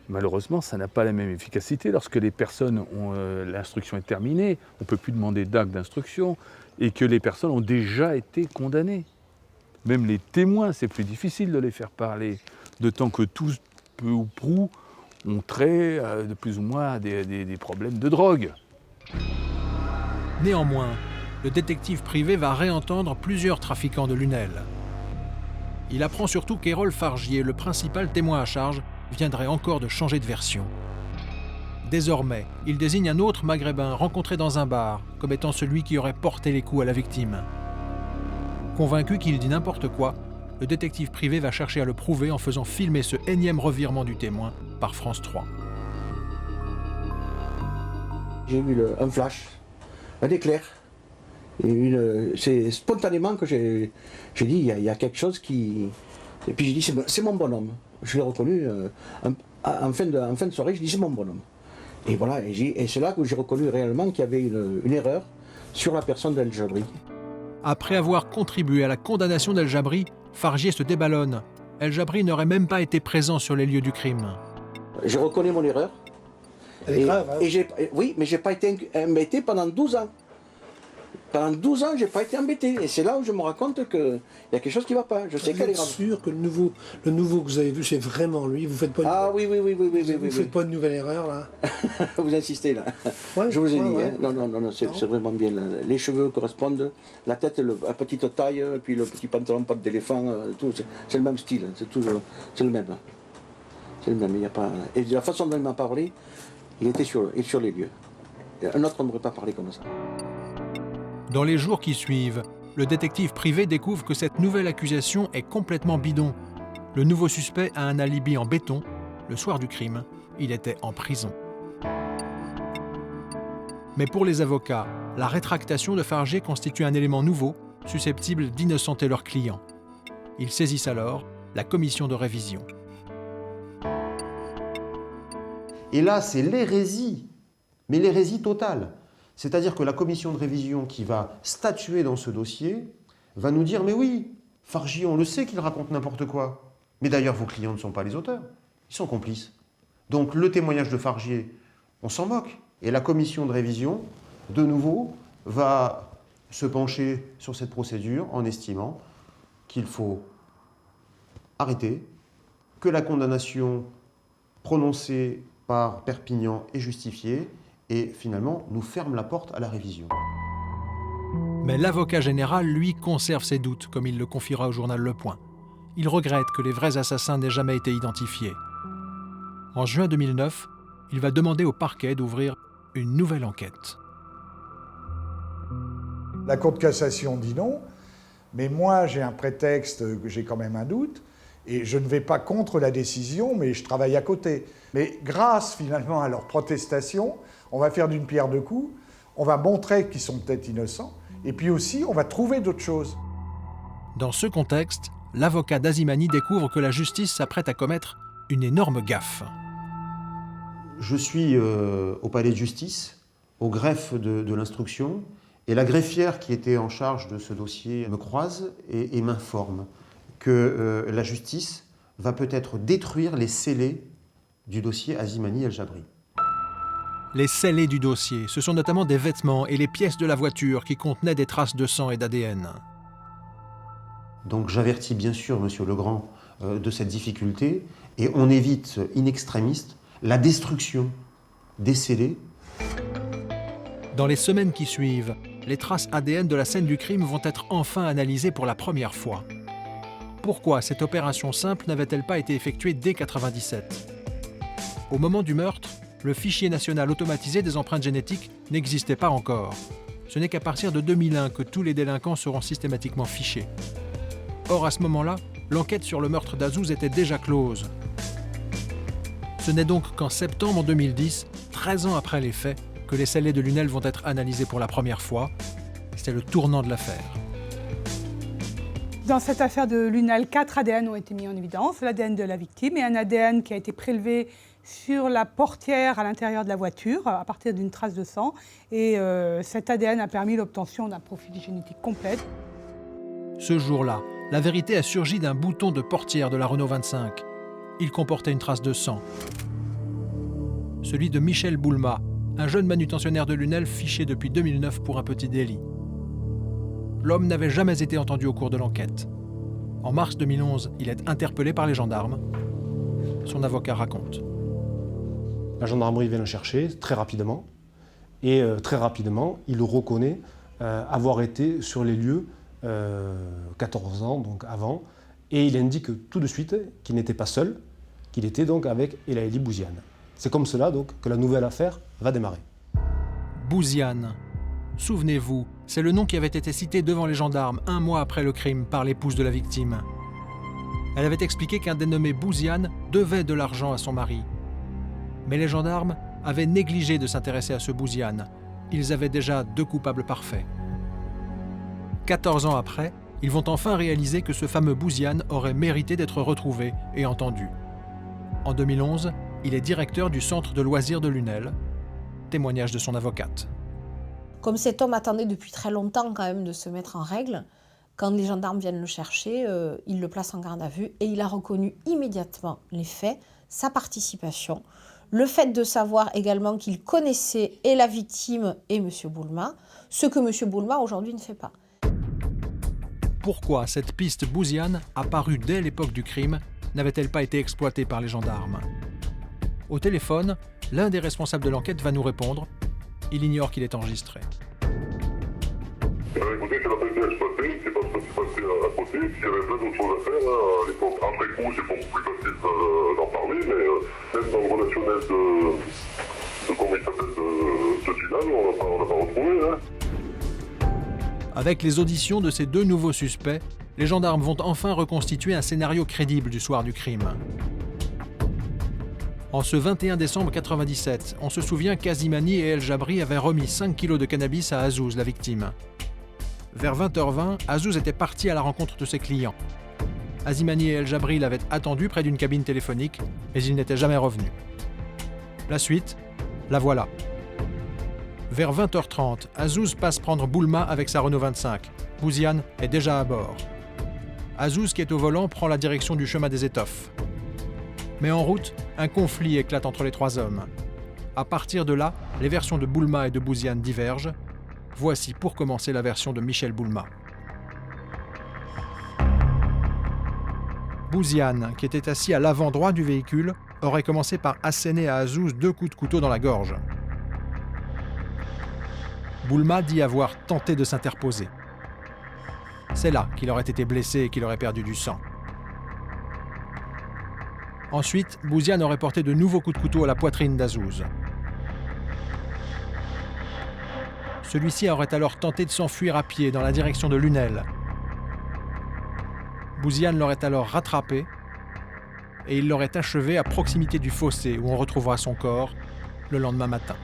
Malheureusement, ça n'a pas la même efficacité. Lorsque les personnes ont l'instruction est terminée, on ne peut plus demander d'acte d'instruction et que les personnes ont déjà été condamnées. Même les témoins, c'est plus difficile de les faire parler, de temps que tous, peu ou prou, ont trait de plus ou moins à des problèmes de drogue. Néanmoins, le détective privé va réentendre plusieurs trafiquants de lunelles. Il apprend surtout qu'Errol Fargier, le principal témoin à charge, viendrait encore de changer de version. Désormais, il désigne un autre maghrébin rencontré dans un bar comme étant celui qui aurait porté les coups à la victime. Convaincu qu'il dit n'importe quoi, le détective privé va chercher à le prouver en faisant filmer ce énième revirement du témoin par France 3. J'ai vu un flash, un éclair. C'est spontanément que j'ai dit, il y a quelque chose qui... Et puis j'ai dit, c'est mon bonhomme. Je l'ai reconnu en fin de soirée, je dis, c'est mon bonhomme. Et voilà, et c'est là que j'ai reconnu réellement qu'il y avait une erreur sur la personne d'El Jabri. Après avoir contribué à la condamnation d'El Jabri, Fargier se déballonne. El Jabri n'aurait même pas été présent sur les lieux du crime. J'ai reconnu mon erreur. Elle est grave, hein. Oui, mais je n'ai pas été embêté pendant 12 ans. Pendant 12 ans, je n'ai pas été embêté. Et c'est là où je me rends compte qu'il y a quelque chose qui ne va pas. Je sais qu'elle est grave. Vous êtes sûr que le nouveau que vous avez vu, c'est vraiment lui? Vous faites pas oui. Vous faites pas une nouvelle erreur, là? Vous insistez, là. Ouais, je vous ai dit. Ouais. Hein. Non, c'est vraiment bien. Là. Les cheveux correspondent, la tête, la petite taille, puis le petit pantalon, patte d'éléphant, tout. C'est le même style. C'est le même. C'est le même. Il n'y a pas... Et de la façon dont il m'a parlé, il était sur les lieux. Un autre n'aurait pas parlé comme ça. Dans les jours qui suivent, le détective privé découvre que cette nouvelle accusation est complètement bidon. Le nouveau suspect a un alibi en béton. Le soir du crime, il était en prison. Mais pour les avocats, la rétractation de Fargier constitue un élément nouveau, susceptible d'innocenter leurs clients. Ils saisissent alors la commission de révision. Et là, c'est l'hérésie, mais l'hérésie totale. C'est-à-dire que la commission de révision qui va statuer dans ce dossier va nous dire « Mais oui, Fargier, on le sait qu'il raconte n'importe quoi. Mais d'ailleurs, vos clients ne sont pas les auteurs, ils sont complices. Donc le témoignage de Fargier, on s'en moque. Et la commission de révision, de nouveau, va se pencher sur cette procédure en estimant qu'il faut arrêter, que la condamnation prononcée par Perpignan est justifiée, et finalement nous ferme la porte à la révision. Mais l'avocat général, lui, conserve ses doutes, comme il le confiera au journal Le Point. Il regrette que les vrais assassins n'aient jamais été identifiés. En juin 2009, il va demander au parquet d'ouvrir une nouvelle enquête. La Cour de cassation dit non, mais moi j'ai un prétexte, j'ai quand même un doute, et je ne vais pas contre la décision, mais je travaille à côté. Mais grâce finalement à leur protestation, on va faire d'une pierre deux coups, on va montrer qu'ils sont peut-être innocents, et puis aussi on va trouver d'autres choses. Dans ce contexte, l'avocat d'Azimani découvre que la justice s'apprête à commettre une énorme gaffe. Je suis au palais de justice, au greffe de l'instruction, et la greffière qui était en charge de ce dossier me croise et m'informe que la justice va peut-être détruire les scellés du dossier Azimani El Jabri. Les scellés du dossier, ce sont notamment des vêtements et les pièces de la voiture qui contenaient des traces de sang et d'ADN. Donc j'avertis bien sûr Monsieur Legrand de cette difficulté et on évite in extremis la destruction des scellés. Dans les semaines qui suivent, les traces ADN de la scène du crime vont être enfin analysées pour la première fois. Pourquoi cette opération simple n'avait-elle pas été effectuée dès 1997 ? Au moment du meurtre, le fichier national automatisé des empreintes génétiques n'existait pas encore. Ce n'est qu'à partir de 2001 que tous les délinquants seront systématiquement fichés. Or, à ce moment-là, l'enquête sur le meurtre d'Azouz était déjà close. Ce n'est donc qu'en septembre 2010, 13 ans après les faits, que les scellés de Lunel vont être analysés pour la première fois. C'est le tournant de l'affaire. Dans cette affaire de Lunel, 4 ADN ont été mis en évidence, l'ADN de la victime et un ADN qui a été prélevé sur la portière à l'intérieur de la voiture à partir d'une trace de sang. Et cet ADN a permis l'obtention d'un profil génétique complet. Ce jour-là, la vérité a surgi d'un bouton de portière de la Renault 25. Il comportait une trace de sang. Celui de Michel Boulma, un jeune manutentionnaire de Lunel fiché depuis 2009 pour un petit délit. L'homme n'avait jamais été entendu au cours de l'enquête. En mars 2011, il est interpellé par les gendarmes. Son avocat raconte. La gendarmerie vient le chercher très rapidement. Et très rapidement, il reconnaît avoir été sur les lieux 14 ans donc avant. Et il indique tout de suite qu'il n'était pas seul, qu'il était donc avec Elaïli Bouziane. C'est comme cela donc que la nouvelle affaire va démarrer. Bouziane. Souvenez-vous, c'est le nom qui avait été cité devant les gendarmes 1 mois après le crime par l'épouse de la victime. Elle avait expliqué qu'un dénommé Bouziane devait de l'argent à son mari. Mais les gendarmes avaient négligé de s'intéresser à ce Bouziane. Ils avaient déjà 2 coupables parfaits. 14 ans après, ils vont enfin réaliser que ce fameux Bouziane aurait mérité d'être retrouvé et entendu. En 2011, il est directeur du centre de loisirs de Lunel. Témoignage de son avocate. Comme cet homme attendait depuis très longtemps quand même de se mettre en règle, quand les gendarmes viennent le chercher, ils le placent en garde à vue et il a reconnu immédiatement les faits, sa participation, le fait de savoir également qu'il connaissait et la victime et M. Boulma, ce que M. Boulma aujourd'hui ne fait pas. Pourquoi cette piste Bouziane, apparue dès l'époque du crime, n'avait-elle pas été exploitée par les gendarmes? Au téléphone, l'un des responsables de l'enquête va nous répondre. Il ignore qu'il est enregistré. Écoutez, ça n'a pas été exploité, c'est parce que c'est passé à côté, puis il y avait plein d'autres choses à faire. À l'époque, après coup, c'est beaucoup plus facile d'en parler, mais même dans le relationnel de comment il s'appelle, de Zidane, on n'a pas retrouvé. Hein. Avec les auditions de ces 2 nouveaux suspects, les gendarmes vont enfin reconstituer un scénario crédible du soir du crime. En ce 21 décembre 1997, on se souvient qu'Azimani et El Jabri avaient remis 5 kilos de cannabis à Azouz, la victime. Vers 20h20, Azouz était parti à la rencontre de ses clients. Azimani et El Jabri l'avaient attendu près d'une cabine téléphonique, mais il n'était jamais revenu. La suite, la voilà. Vers 20h30, Azouz passe prendre Boulma avec sa Renault 25. Bouziane est déjà à bord. Azouz, qui est au volant, prend la direction du chemin des Étoffes. Mais en route, un conflit éclate entre les 3 hommes. À partir de là, les versions de Boulma et de Bouziane divergent. Voici pour commencer la version de Michel Boulma. Bouziane, qui était assis à l'avant droit du véhicule, aurait commencé par asséner à Azouz 2 coups de couteau dans la gorge. Boulma dit avoir tenté de s'interposer. C'est là qu'il aurait été blessé et qu'il aurait perdu du sang. Ensuite, Bouziane aurait porté de nouveaux coups de couteau à la poitrine d'Azouz. Celui-ci aurait alors tenté de s'enfuir à pied dans la direction de Lunel. Bouziane l'aurait alors rattrapé et il l'aurait achevé à proximité du fossé où on retrouvera son corps le lendemain matin.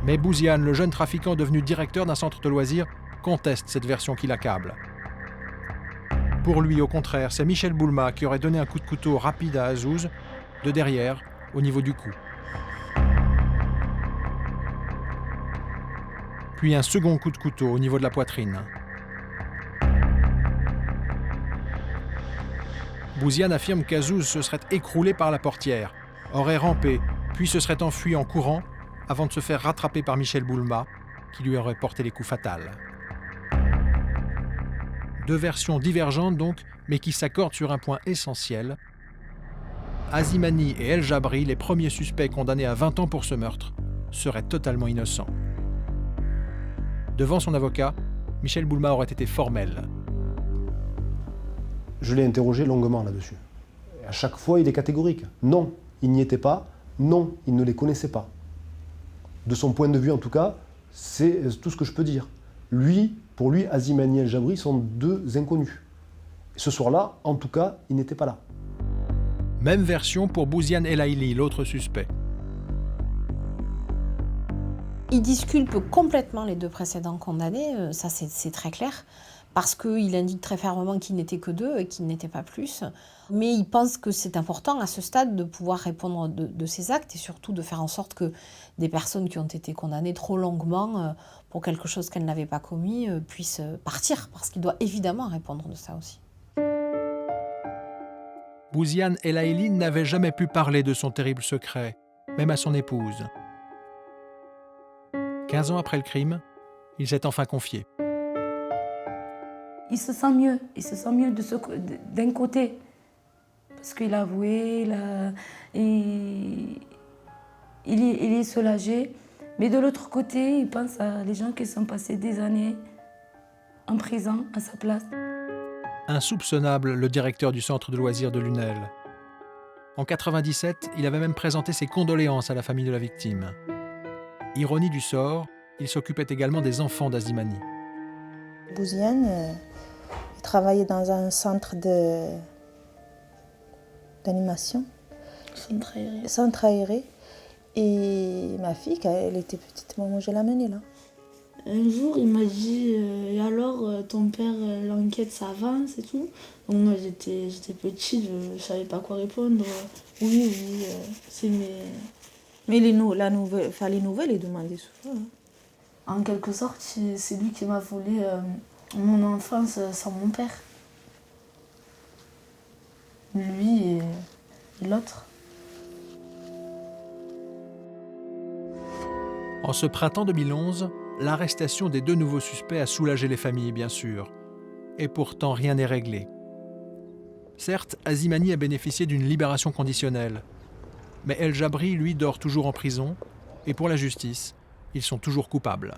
Mais Bouziane, le jeune trafiquant devenu directeur d'un centre de loisirs, conteste cette version qui l'accable. Pour lui, au contraire, c'est Michel Boulma qui aurait donné un coup de couteau rapide à Azouz, de derrière, au niveau du cou. Puis un second coup de couteau au niveau de la poitrine. Bouziane affirme qu'Azouz se serait écroulé par la portière, aurait rampé, puis se serait enfui en courant avant de se faire rattraper par Michel Boulma, qui lui aurait porté les coups fatals. 2 versions divergentes donc, mais qui s'accordent sur un point essentiel. Azimani et El Jabri, les premiers suspects condamnés à 20 ans pour ce meurtre, seraient totalement innocents. Devant son avocat, Michel Boulma aurait été formel. Je l'ai interrogé longuement là-dessus. Et à chaque fois, il est catégorique. Non, il n'y était pas. Non, il ne les connaissait pas. De son point de vue, en tout cas, c'est tout ce que je peux dire. Pour lui, Azimani et El Jabri sont 2 inconnus. Et ce soir-là, en tout cas, il n'était pas là. Même version pour Bouziane El Aili, l'autre suspect. Il disculpe complètement les deux précédents condamnés, ça c'est très clair, parce qu'il indique très fermement qu'ils n'étaient que deux et qu'ils n'étaient pas plus. Mais il pense que c'est important à ce stade de pouvoir répondre de ses actes et surtout de faire en sorte que des personnes qui ont été condamnées trop longuement pour quelque chose qu'elles n'avaient pas commis puissent partir, parce qu'il doit évidemment répondre de ça aussi. Bouziane El Aili n'avait jamais pu parler de son terrible secret, même à son épouse. 15 ans après le crime, il s'est enfin confié. Il se sent mieux d'un côté, parce qu'il a avoué, il est soulagé, mais de l'autre côté, il pense à les gens qui sont passés des années en prison à sa place. Insoupçonnable, le directeur du centre de loisirs de Lunel. En 1997, il avait même présenté ses condoléances à la famille de la victime. Ironie du sort, il s'occupait également des enfants d'Azimani. Bouziane, il travaillait dans un centre d'animation. Centre aéré. Et ma fille, quand elle était petite, moi je l'amenais là. Un jour, il m'a dit et alors, ton père, l'enquête, ça avance et tout. Donc moi, j'étais petite, je ne savais pas quoi répondre. Oui, c'est mes... Mais les nouvelles, il demandait souvent. Hein. En quelque sorte, c'est lui qui m'a volé mon enfance sans mon père. Lui et l'autre. En ce printemps 2011, l'arrestation des deux nouveaux suspects a soulagé les familles, bien sûr. Et pourtant, rien n'est réglé. Certes, Azimani a bénéficié d'une libération conditionnelle. Mais El Jabri, lui, dort toujours en prison, et pour la justice, ils sont toujours coupables.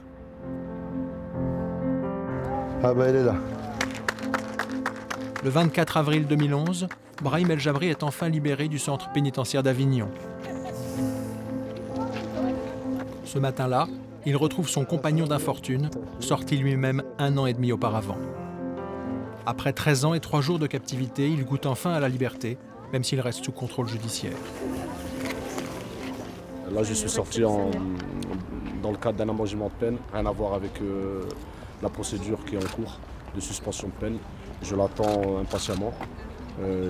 Ah ben elle est là. Le 24 avril 2011, Brahim El Jabri est enfin libéré du centre pénitentiaire d'Avignon. Ce matin-là, il retrouve son compagnon d'infortune, sorti lui-même 1 an et demi auparavant. Après 13 ans et 3 jours de captivité, il goûte enfin à la liberté, même s'il reste sous contrôle judiciaire. Là, je suis sorti dans le cadre d'un aménagement de peine, rien à voir avec la procédure qui est en cours de suspension de peine. Je l'attends impatiemment.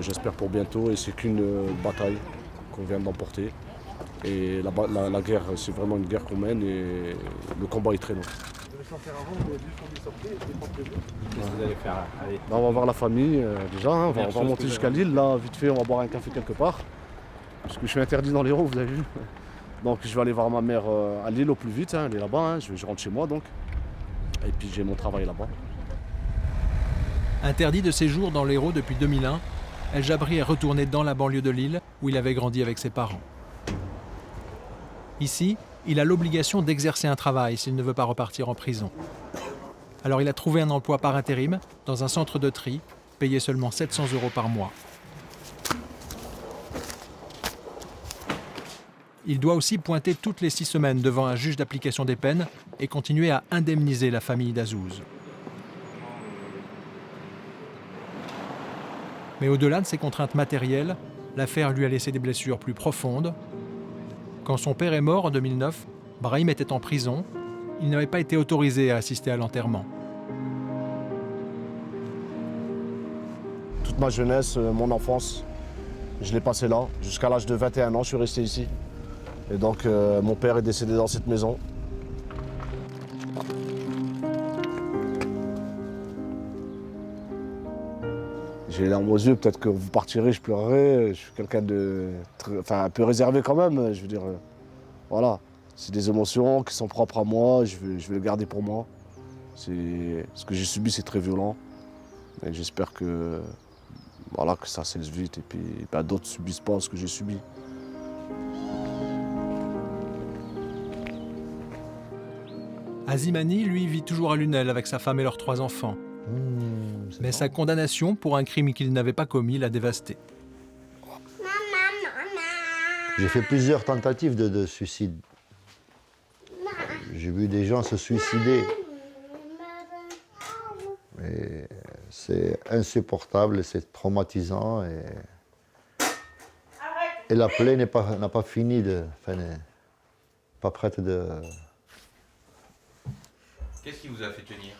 J'espère pour bientôt et c'est qu'une bataille qu'on vient d'emporter. Et la guerre, c'est vraiment une guerre qu'on mène et le combat est très long. Qu'est-ce que vous allez faire? Allez. Là, on va voir la famille déjà, hein, on va monter jusqu'à Lille. Là, vite fait, on va boire un café quelque part. Parce que je suis interdit dans l'Hérault, vous avez vu. Donc je vais aller voir ma mère à Lille au plus vite, hein, elle est là-bas, hein, je rentre chez moi donc. Et puis j'ai mon travail là-bas. Interdit de séjour dans l'Hérault depuis 2001, El Jabri est retourné dans la banlieue de Lille, où il avait grandi avec ses parents. Ici, il a l'obligation d'exercer un travail s'il ne veut pas repartir en prison. Alors il a trouvé un emploi par intérim dans un centre de tri, payé seulement 700 € par mois. Il doit aussi pointer toutes les 6 semaines devant un juge d'application des peines et continuer à indemniser la famille d'Azouz. Mais au-delà de ses contraintes matérielles, l'affaire lui a laissé des blessures plus profondes. Quand son père est mort en 2009, Brahim était en prison. Il n'avait pas été autorisé à assister à l'enterrement. Toute ma jeunesse, mon enfance, je l'ai passé là. Jusqu'à l'âge de 21 ans, je suis resté ici. Et donc, mon père est décédé dans cette maison. J'ai les larmes aux yeux, peut-être que vous partirez, je pleurerai. Je suis quelqu'un de un peu réservé quand même. Je veux dire, voilà. C'est des émotions qui sont propres à moi, je vais le garder pour moi. Ce que j'ai subi, c'est très violent. Et j'espère que, voilà, que ça cesse vite et puis d'autres ne subissent pas ce que j'ai subi. Azimani, lui, vit toujours à Lunel avec sa femme et leurs 3 enfants. Mais sa condamnation pour un crime qu'il n'avait pas commis l'a dévasté. J'ai fait plusieurs tentatives de suicide. J'ai vu des gens se suicider. Mais c'est insupportable, c'est traumatisant. Et Et la plaie n'a pas fini n'est pas prête de... Qu'est-ce qui vous a fait tenir?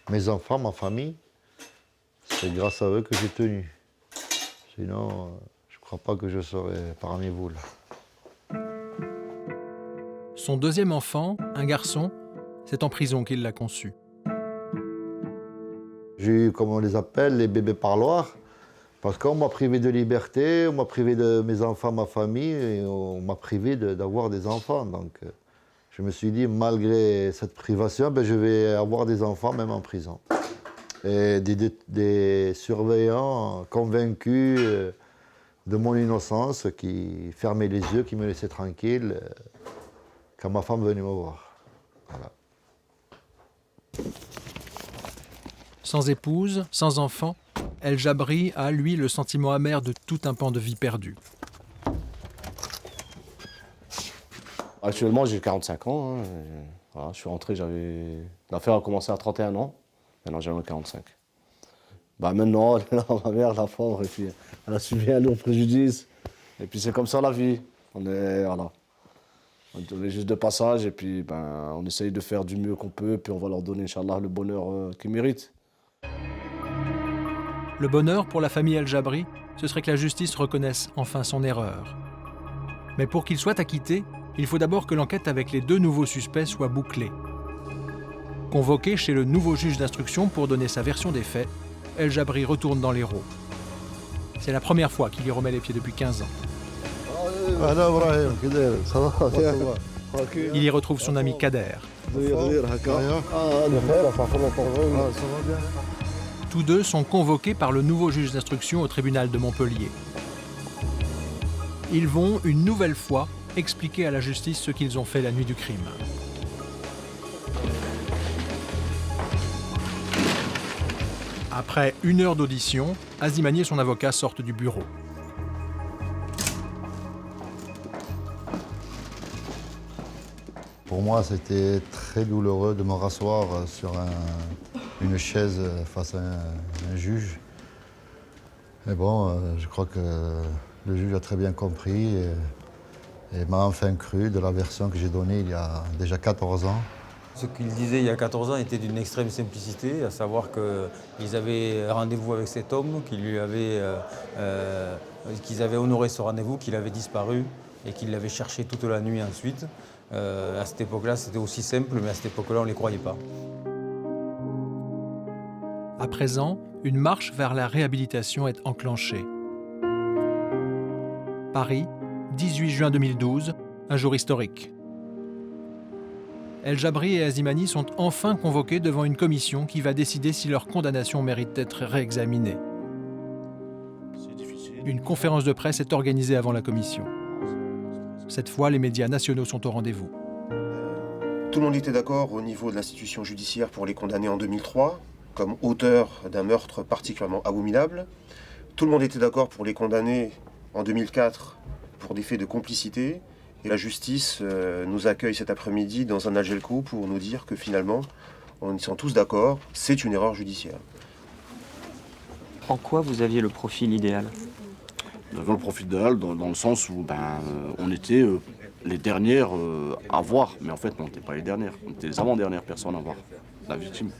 Mes enfants, ma famille, c'est grâce à eux que j'ai tenu. Sinon, je ne crois pas que je serais parmi vous là. Son deuxième enfant, un garçon, c'est en prison qu'il l'a conçu. J'ai eu, comme on les appelle, les bébés parloirs, parce qu'on m'a privé de liberté, on m'a privé de mes enfants, ma famille, et on m'a privé d'avoir des enfants. Donc je me suis dit, malgré cette privation, je vais avoir des enfants même en prison. Et des surveillants convaincus de mon innocence, qui fermaient les yeux, qui me laissaient tranquille quand ma femme venait me voir. Voilà. Sans épouse, sans enfant, El Jabri a, lui, le sentiment amer de tout un pan de vie perdu. Actuellement, j'ai 45 ans. Voilà, je suis rentré, l'affaire a commencé à 31 ans. Maintenant, j'en ai 45. Maintenant, ma mère, la pauvre, et puis, elle a subi un lourd préjudice. Et puis, c'est comme ça la vie. On est juste de passage, et puis on essaye de faire du mieux qu'on peut, puis on va leur donner, Inch'Allah, le bonheur qu'ils méritent. Le bonheur pour la famille El Jabri, ce serait que la justice reconnaisse enfin son erreur. Mais pour qu'il soit acquitté, il faut d'abord que l'enquête avec les 2 nouveaux suspects soit bouclée. Convoqué chez le nouveau juge d'instruction pour donner sa version des faits, El Jabri retourne dans l'Hérault. C'est la première fois qu'il y remet les pieds depuis 15 ans. Il y retrouve son ami Kader. Tous deux sont convoqués par le nouveau juge d'instruction au tribunal de Montpellier. Ils vont, une nouvelle fois, expliquer à la justice ce qu'ils ont fait la nuit du crime. Après 1 heure d'audition, Azimani et son avocat sortent du bureau. Pour moi, c'était très douloureux de me rasseoir sur une chaise face à un juge. Mais bon, je crois que le juge a très bien compris et m'a enfin cru de la version que j'ai donnée il y a déjà 14 ans. Ce qu'il disait il y a 14 ans était d'une extrême simplicité, à savoir qu'ils avaient rendez-vous avec cet homme, qu'ils avaient honoré ce rendez-vous, qu'il avait disparu et qu'il l'avait cherché toute la nuit ensuite. À cette époque-là, c'était aussi simple, mais à cette époque-là, on ne les croyait pas. À présent, une marche vers la réhabilitation est enclenchée. Paris, 18 juin 2012, un jour historique. El Jabri et Azimani sont enfin convoqués devant une commission qui va décider si leur condamnation mérite d'être réexaminée. Une conférence de presse est organisée avant la commission. Cette fois, les médias nationaux sont au rendez-vous. Tout le monde était d'accord au niveau de l'institution judiciaire pour les condamner en 2003, comme auteurs d'un meurtre particulièrement abominable. Tout le monde était d'accord pour les condamner en 2004 pour des faits de complicité. Et la justice nous accueille cet après-midi dans un Algelco pour nous dire que finalement, on y sont tous d'accord, c'est une erreur judiciaire. En quoi vous aviez le profil idéal? Nous avions le profil idéal dans le sens où on était les dernières à voir, mais en fait on n'était pas les dernières, on était les avant-dernières personnes à voir la victime.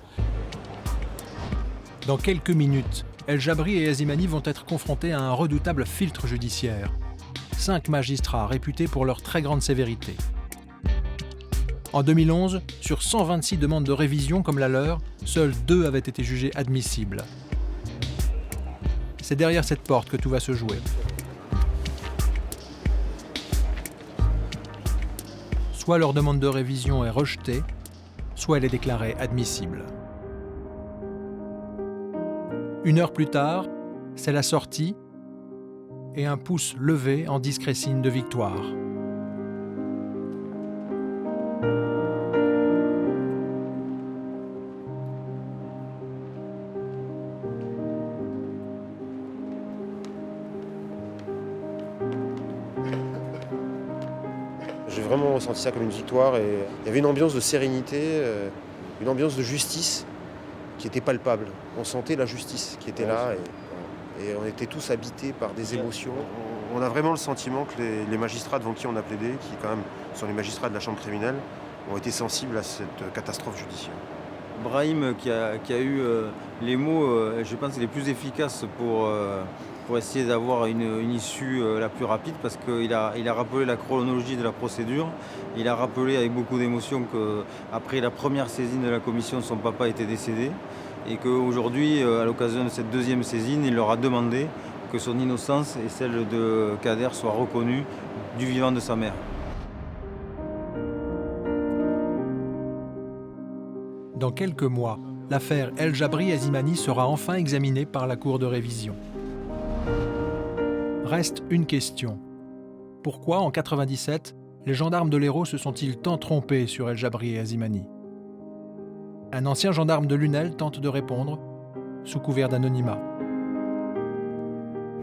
Dans quelques minutes, El Jabri et Azimani vont être confrontés à un redoutable filtre judiciaire. 5 magistrats réputés pour leur très grande sévérité. En 2011, sur 126 demandes de révision comme la leur, seules 2 avaient été jugées admissibles. C'est derrière cette porte que tout va se jouer. Soit leur demande de révision est rejetée, soit elle est déclarée admissible. 1 heure plus tard, c'est la sortie et un pouce levé en discret signe de victoire. J'ai vraiment ressenti ça comme une victoire et il y avait une ambiance de sérénité, une ambiance de justice qui était palpable. On sentait la justice qui était là. Et on était tous habités par des émotions. On a vraiment le sentiment que les magistrats devant qui on a plaidé, qui quand même sont les magistrats de la chambre criminelle, ont été sensibles à cette catastrophe judiciaire. Brahim qui a eu les mots, je pense, les plus efficaces pour essayer d'avoir une issue la plus rapide, parce qu'il a rappelé la chronologie de la procédure. Il a rappelé avec beaucoup d'émotion qu'après la première saisine de la commission, son papa était décédé et qu'aujourd'hui, à l'occasion de cette deuxième saisine, il leur a demandé que son innocence et celle de Kader soient reconnues du vivant de sa mère. Dans quelques mois, l'affaire El Jabri Azimani sera enfin examinée par la Cour de révision. Reste une question. Pourquoi, en 1997, les gendarmes de l'Hérault se sont-ils tant trompés sur El Jabri Azimani? Un ancien gendarme de Lunel tente de répondre, sous couvert d'anonymat.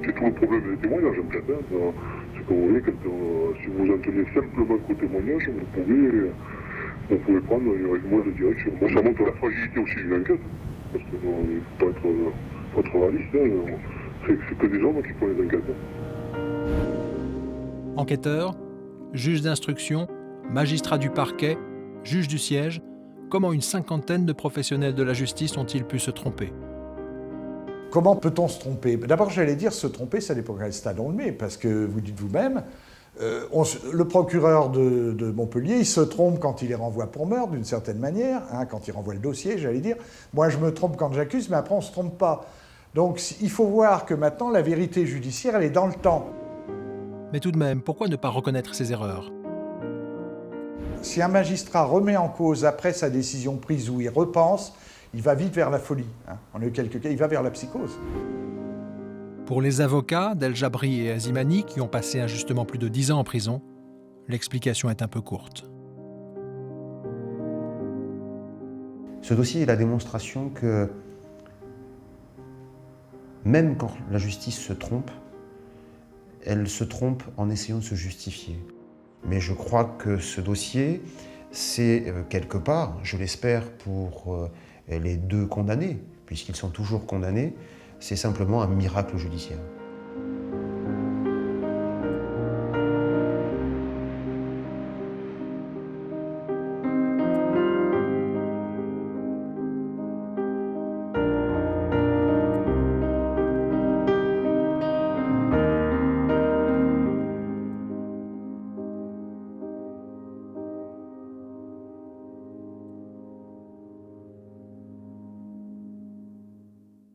C'est tout le problème des témoignages, en fait. C'est que vous voyez, si vous en tenez simplement qu'au témoignage, vous pouvez prendre une règlement de direction. Bon, ça montre la fragilité aussi d'une enquête, parce qu'il ne faut pas être réaliste. C'est que des hommes qui font les enquêtes. Enquêteurs, juges d'instruction, magistrats du parquet, juges du siège, comment une cinquantaine de professionnels de la justice ont-ils pu se tromper? Comment peut-on se tromper? D'abord, j'allais dire se tromper, ça dépend à quel stade on le met, parce que vous dites vous-même, le procureur de Montpellier, il se trompe quand il les renvoie pour meurtre, d'une certaine manière, quand il renvoie le dossier, j'allais dire. Moi, je me trompe quand j'accuse, mais après, on ne se trompe pas. Donc, il faut voir que maintenant, la vérité judiciaire, elle est dans le temps. Mais tout de même, pourquoi ne pas reconnaître ses erreurs? Si un magistrat remet en cause après sa décision prise où il repense, il va vite vers la folie. En quelques cas, il va vers la psychose. Pour les avocats d'El Jabri et Azimani, qui ont passé injustement plus de 10 ans en prison, l'explication est un peu courte. Ce dossier est la démonstration que même quand la justice se trompe, elle se trompe en essayant de se justifier. Mais je crois que ce dossier, c'est quelque part, je l'espère pour les deux condamnés, puisqu'ils sont toujours condamnés, c'est simplement un miracle judiciaire.